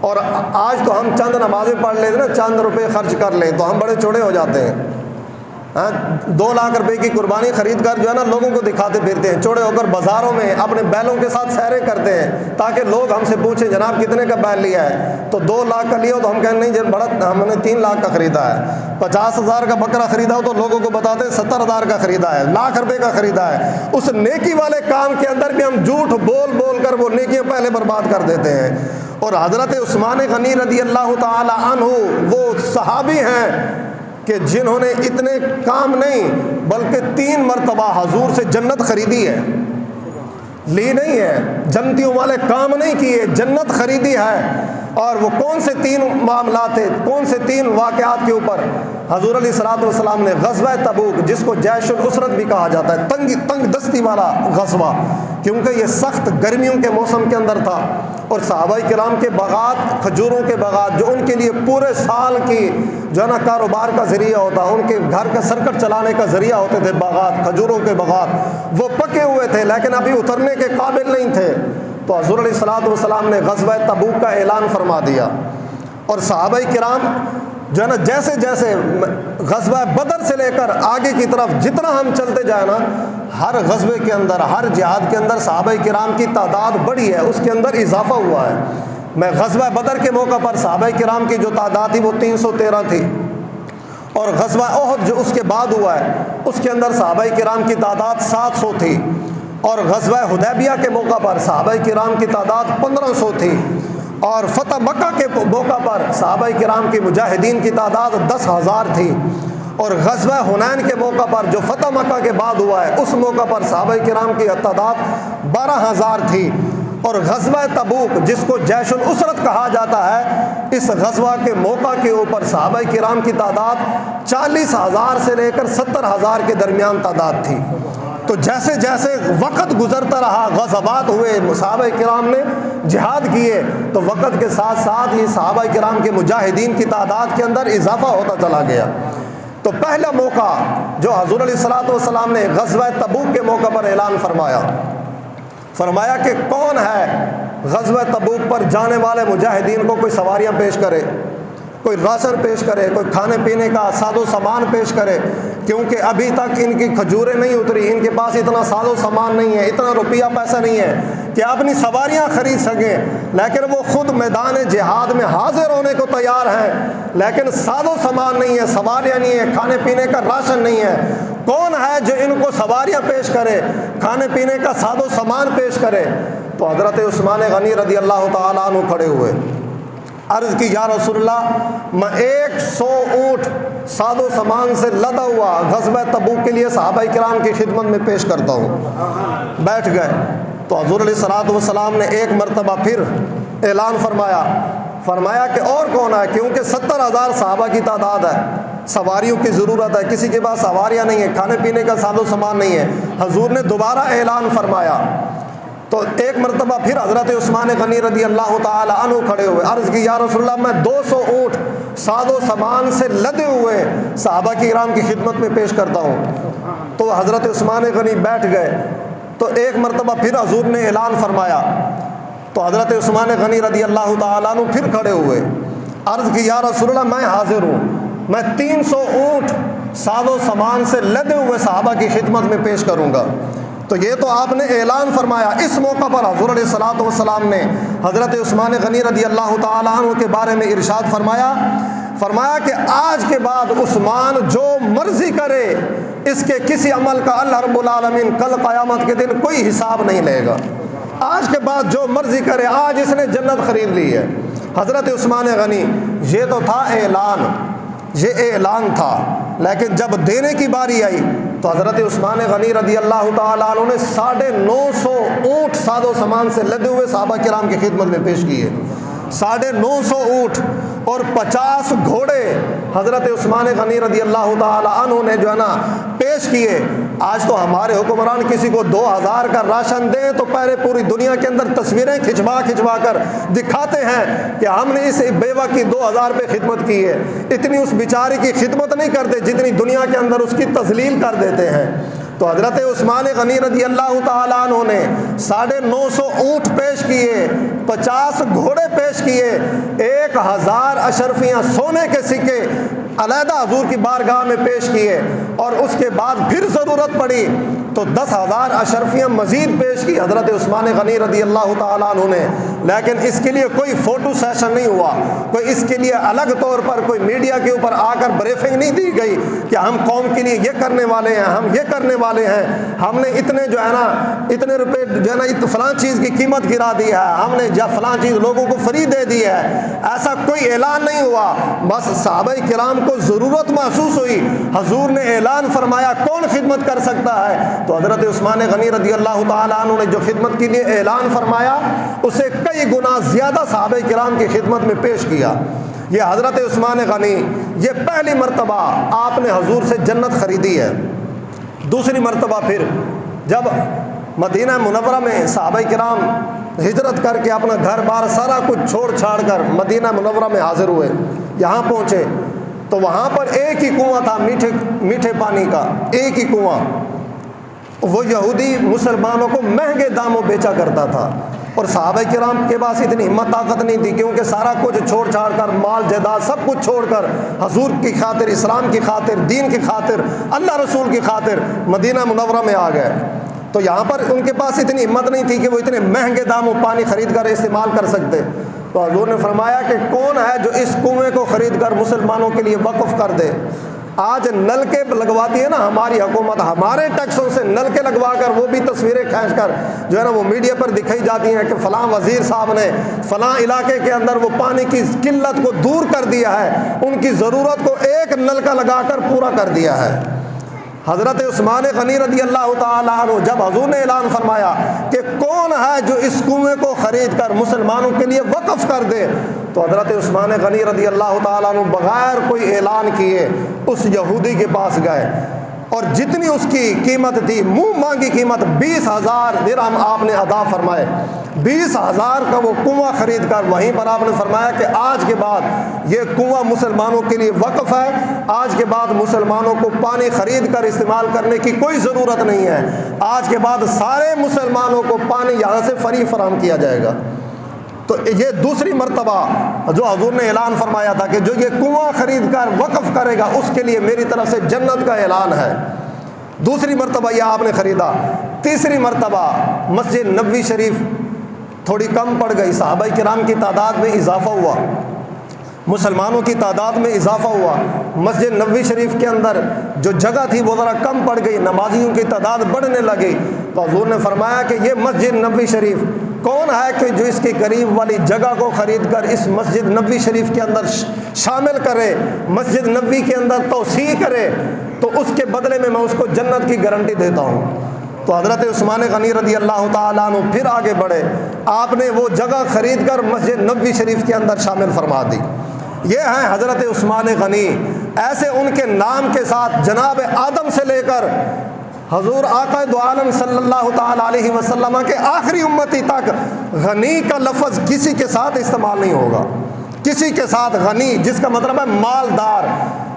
اور آج تو ہم چند نمازیں پڑھ لیتے نا، چند روپے خرچ کر لیں تو ہم بڑے چوڑے ہو جاتے ہیں. 2 لاکھ روپے کی قربانی خرید کر جو ہے نا لوگوں کو دکھاتے پھرتے ہیں، چوڑے ہو کر بازاروں میں اپنے بیلوں کے ساتھ سیریں کرتے ہیں تاکہ لوگ ہم سے پوچھیں جناب کتنے کا بیل لیا ہے. تو 2 لاکھ کا لیا ہو تو ہم کہیں نہیں جن بڑا ہم نے 3 لاکھ کا خریدا ہے. 50,000 کا بکرا خریدا ہو تو لوگوں کو بتاتے ہیں 70,000 کا خریدا ہے، لاکھ روپے کا خریدا ہے. اس نیکی والے کام کے اندر بھی ہم جھوٹ بول بول کر وہ نیکیاں پہلے برباد کر دیتے ہیں. اور حضرت عثمان غنی رضی اللہ تعالی عنہ وہ صحابی ہیں کہ جنہوں نے اتنے کام نہیں بلکہ 3 مرتبہ حضور سے جنت خریدی ہے، لی نہیں ہے، جنتیوں والے کام نہیں کیے، جنت خریدی ہے. اور وہ کون سے 3 معاملات تھے، کون سے 3 واقعات کے اوپر؟ حضور علیہ الصلوۃ والسلام نے غزوہ تبوک، جس کو جیش الاسرت بھی کہا جاتا ہے، تنگ دستی والا غزوہ، کیونکہ یہ سخت گرمیوں کے موسم کے اندر تھا اور صحابہ کرام کے باغات، کھجوروں کے باغات جو ان کے لیے پورے سال کی جو ہے نا کاروبار کا ذریعہ ہوتا، ان کے گھر کا سرکٹ چلانے کا ذریعہ ہوتے تھے باغات، کھجوروں کے باغات، وہ پکے ہوئے تھے لیکن ابھی اترنے کے قابل نہیں تھے. تو حضور علیہ الصلوۃ والسلام نے غزوہ تبوک کا اعلان فرما دیا. اور صحابہ کرام جو ہے نا جیسے جیسے غزوہ بدر سے لے کر آگے کی طرف جتنا ہم چلتے جائیں نا، ہر غزوے کے اندر، ہر جہاد کے اندر صحابہ کرام کی تعداد بڑھی ہے، اس کے اندر اضافہ ہوا ہے. میں غزوہ بدر کے موقع پر صحابہ کرام کی جو تعداد تھی وہ 313 تھی، اور غزوہ احد جو اس کے بعد ہوا ہے اس کے اندر صحابہ کرام کی تعداد 700 تھی، اور غزوہ حدیبیہ کے موقع پر صحابہ کرام کی تعداد 1500 تھی، اور فتح مکہ کے موقع پر صحابہ کرام کی مجاہدین کی تعداد 10,000 تھی، اور غزوہ حنین کے موقع پر جو فتح مکہ کے بعد ہوا ہے اس موقع پر صحابہ کرام کی تعداد 12,000 تھی. اور غزوہ تبوک جس کو جیش الاسرت کہا جاتا ہے، اس غزوہ کے موقع کے اوپر صحابہ کرام کی تعداد 40,000 سے لے کر 70,000 کے درمیان تعداد تھی. تو جیسے جیسے وقت گزرتا رہا، غزوات ہوئے، صحابہ کرام نے جہاد کیے، تو وقت کے ساتھ ساتھ ہی صحابہ کرام کے مجاہدین کی تعداد کے اندر اضافہ ہوتا چلا گیا. تو پہلا موقع جو حضور علیہ الصلوۃ والسلام نے غزوہ تبوک کے موقع پر اعلان فرمایا کہ کون ہے غزوہ تبوک پر جانے والے مجاہدین کو کوئی سواریاں پیش کرے، کوئی راشن پیش کرے، کوئی کھانے پینے کا ساز و سامان پیش کرے، کیونکہ ابھی تک ان کی کھجوریں نہیں اتری، ان کے پاس اتنا ساز و سامان نہیں ہے، اتنا روپیہ پیسہ نہیں ہے کہ اپنی سواریاں خرید سکیں، لیکن وہ خود میدان جہاد میں حاضر ہونے کو تیار ہیں، لیکن ساز و سامان نہیں ہے، سواریاں نہیں ہیں، کھانے پینے کا راشن نہیں ہے. کون ہے جو ان کو سواریاں پیش کرے، کھانے پینے کا ساز و سامان پیش کرے؟ تو حضرت عثمان غنی رضی اللہ تعالیٰ عنہ کھڑے ہوئے، عرض کی یا رسول اللہ میں 100 اونٹ ساز و سامان سے لدا ہوا غزوہ تبوک کے لیے صحابہ کرام کی خدمت میں پیش کرتا ہوں. بیٹھ گئے. تو حضور علیہ الصلوۃ والسلام نے ایک مرتبہ پھر اعلان فرمایا کہ اور کون ہے، کیونکہ 70,000 صحابہ کی تعداد ہے، سواریوں کی ضرورت ہے، کسی کے پاس سواریاں نہیں ہیں، کھانے پینے کا ساز و سامان نہیں ہے. حضور نے دوبارہ اعلان فرمایا. تو ایک مرتبہ پھر حضرت عثمان غنی رضی اللہ تعالی عنہ کھڑے ہوئے، عرض کی یا رسول اللہ میں 200 اونٹ ساز و سامان سے لدے ہوئے صحابہ کرام کی خدمت میں پیش کرتا ہوں. تو حضرت عثمان غنی بیٹھ گئے. تو ایک مرتبہ پھر حضور نے اعلان فرمایا. تو حضرت عثمان غنی رضی اللہ تعالیٰ عنہ پھر کھڑے ہوئے، عرض کی یا رسول اللہ میں حاضر ہوں، میں 300 اونٹ ساز و سامان سے لدے ہوئے صحابہ کی خدمت میں پیش کروں گا. تو یہ تو آپ نے اعلان فرمایا. اس موقع پر حضور علیہ الصلوۃ والسلام نے حضرت عثمان غنی رضی اللہ تعالیٰ عنہ کے بارے میں ارشاد فرمایا کہ آج کے بعد عثمان جو مرضی کرے، اس کے کسی عمل کا اللہ رب العالمین کل قیامت کے دن کوئی حساب نہیں لے گا. آج کے بعد جو مرضی کرے، آج اس نے جنت خرید لی ہے. حضرت عثمان غنی، یہ تو تھا اعلان، یہ اعلان تھا، لیکن جب دینے کی باری آئی تو حضرت عثمان غنی رضی اللہ تعالیٰ عنہ نے 950 اونٹ ساز و سامان سے لدے ہوئے صحابہ کرام کی خدمت میں پیش کیے. 950 اونٹ اور 50 گھوڑے حضرت عثمان غنی رضی اللہ تعالی عنہ نے جو ہے نا پیش کیے. آج تو ہمارے حکمران کسی کو 2000 کا راشن دیں تو پہلے پوری دنیا کے اندر تصویریں کھچوا کر دکھاتے ہیں کہ ہم نے اس بیوہ کی 2000 پہ خدمت کی ہے. اتنی اس بیچاری کی خدمت نہیں کرتے جتنی دنیا کے اندر اس کی تذلیل کر دیتے ہیں. تو حضرت عثمان غنی رضی اللہ تعالیٰ عنہ نے 950 اونٹ پیش کیے، 50 گھوڑے پیش کیے، 1000 اشرفیاں سونے کے سکے علیحدہ حضور کی بارگاہ میں پیش کیے، اور اس کے بعد پھر ضرورت پڑی تو 10,000 اشرفیاں مزید پیش کی حضرت عثمان غنی رضی اللہ تعالیٰ عنہ نے۔ لیکن اس کے لیے کوئی فوٹو سیشن نہیں ہوا، کوئی اس کے لیے الگ طور پر کوئی میڈیا کے اوپر آ کر بریفنگ نہیں دی گئی کہ ہم قوم کے لیے یہ کرنے والے ہیں، ہم یہ کرنے والے ہیں، ہم نے اتنے جو ہے نا اتنے روپے جو ہے نا فلاں چیز کی قیمت گرا دی ہے، ہم نے فلاں چیز لوگوں کو فری دے دی ہے، ایسا کوئی اعلان نہیں ہوا۔ بس صحابہ کرام کو ضرورت محسوس ہوئی، حضور نے اعلان فرمایا کون خدمت کر سکتا ہے، تو حضرت عثمان غنی رضی اللہ تعالیٰ عنہ نے جو خدمت کے لیے اعلان فرمایا اسے کئی گنا زیادہ صحابہ کرام کی خدمت میں پیش کیا۔ یہ حضرت عثمان غنی یہ پہلی مرتبہ آپ نے حضور سے جنت خریدی ہے۔ دوسری مرتبہ پھر جب مدینہ منورہ میں صحابہ کرام ہجرت کر کے اپنا گھر بار سارا کچھ چھوڑ چھاڑ کر مدینہ منورہ میں حاضر ہوئے، یہاں پہنچے تو وہاں پر ایک ہی کنواں تھا میٹھے پانی کا، ایک ہی کنواں، وہ یہودی مسلمانوں کو مہنگے داموں بیچا کرتا تھا، اور صحابہ کرام کے پاس اتنی ہمت طاقت نہیں تھی کیونکہ سارا کچھ چھوڑ چھاڑ کر مال جائیداد سب کچھ چھوڑ کر حضور کی خاطر، اسلام کی خاطر، دین کی خاطر، اللہ رسول کی خاطر مدینہ منورہ میں آ گئے۔ تو یہاں پر ان کے پاس اتنی ہمت نہیں تھی کہ وہ اتنے مہنگے داموں پانی خرید کر استعمال کر سکتے، تو حضور نے فرمایا کہ کون ہے جو اس کنویں کو خرید کر مسلمانوں کے لیے وقف کر دے۔ آج نلکے لگواتی ہے نا ہماری حکومت، ہمارے ٹیکسوں سے نلکے لگوا کر وہ بھی تصویریں کھینچ کر جو ہے نا وہ میڈیا پر دکھائی جاتی ہیں کہ فلاں وزیر صاحب نے فلاں علاقے کے اندر وہ پانی کی قلت کو دور کر دیا ہے، ان کی ضرورت کو ایک نلکا لگا کر پورا کر دیا ہے۔ حضرت عثمان غنی رضی اللہ تعالیٰ عنہ جب حضور نے اعلان فرمایا کہ کون ہے جو اس کنویں کو خرید کر مسلمانوں کے لیے وقف کر دے، تو حضرت عثمان غنی رضی اللہ تعالیٰ عنہ بغیر کوئی اعلان کیے اس یہودی کے پاس گئے، اور جتنی اس کی قیمت تھی منہ مانگی قیمت 20,000 درہم آپ نے ادا فرمائے، 20,000 کا وہ کنواں خرید کر وہیں پر آپ نے فرمایا کہ آج کے بعد یہ کنواں مسلمانوں کے لیے وقف ہے، آج کے بعد مسلمانوں کو پانی خرید کر استعمال کرنے کی کوئی ضرورت نہیں ہے، آج کے بعد سارے مسلمانوں کو پانی یہاں سے فری فراہم کیا جائے گا۔ تو یہ دوسری مرتبہ جو حضور نے اعلان فرمایا تھا کہ جو یہ کنواں خرید کر وقف کرے گا اس کے لیے میری طرف سے جنت کا اعلان ہے، دوسری مرتبہ یہ آپ نے خریدا۔ تیسری مرتبہ مسجد نبوی شریف تھوڑی کم پڑ گئی، صحابہ کرام کی تعداد میں اضافہ ہوا، مسلمانوں کی تعداد میں اضافہ ہوا، مسجد نبوی شریف کے اندر جو جگہ تھی وہ ذرا کم پڑ گئی، نمازیوں کی تعداد بڑھنے لگی، تو حضور نے فرمایا کہ یہ مسجد نبوی شریف کون ہے کہ جو اس کے قریب والی جگہ کو خرید کر اس مسجد نبوی شریف کے اندر شامل کرے، مسجد نبوی کے اندر توسیع کرے، تو اس کے بدلے میں اس کو جنت کی گارنٹی دیتا ہوں۔ تو حضرت عثمان غنی رضی اللہ تعالیٰ عنہ پھر آگے بڑھے، آپ نے وہ جگہ خرید کر مسجد نبوی شریف کے اندر شامل فرما دی۔ یہ ہیں حضرت عثمان غنی، ایسے ان کے نام کے ساتھ جناب آدم سے لے کر حضور آقا دو عالم صلی اللہ تعالیٰ علیہ وسلم کے آخری امتی تک غنی کا لفظ کسی کے ساتھ استعمال نہیں ہوگا، کسی کے ساتھ غنی جس کا مطلب ہے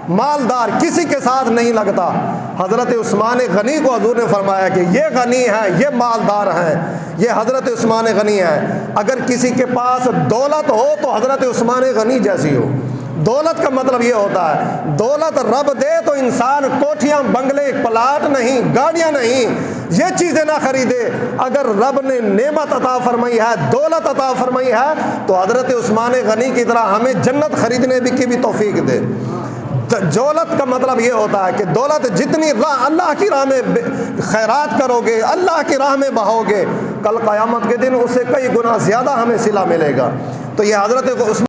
مالدار کسی کے ساتھ نہیں لگتا۔ حضرت عثمان غنی کو حضور نے فرمایا کہ یہ غنی ہے، یہ مالدار ہیں، یہ حضرت عثمان غنی ہے۔ اگر کسی کے پاس دولت ہو تو حضرت عثمان غنی جیسی ہو۔ دولت کا مطلب یہ ہوتا ہے دولت رب دے تو انسان کوٹھیاں بنگلے پلاٹ نہیں، گاڑیاں نہیں، یہ چیزیں نہ خریدے۔ اگر رب نے نعمت عطا فرمائی ہے، دولت عطا فرمائی ہے، تو حضرت عثمان غنی کی طرح ہمیں جنت خریدنے کی بھی توفیق دے۔ دولت کا مطلب یہ ہوتا ہے کہ دولت جتنی اللہ کی راہ میں خیرات کرو گے، اللہ کی راہ میں بہو گے، کل قیامت کے دن اس سے کئی گنا زیادہ ہمیں صلہ ملے گا۔ تو یہ حضرت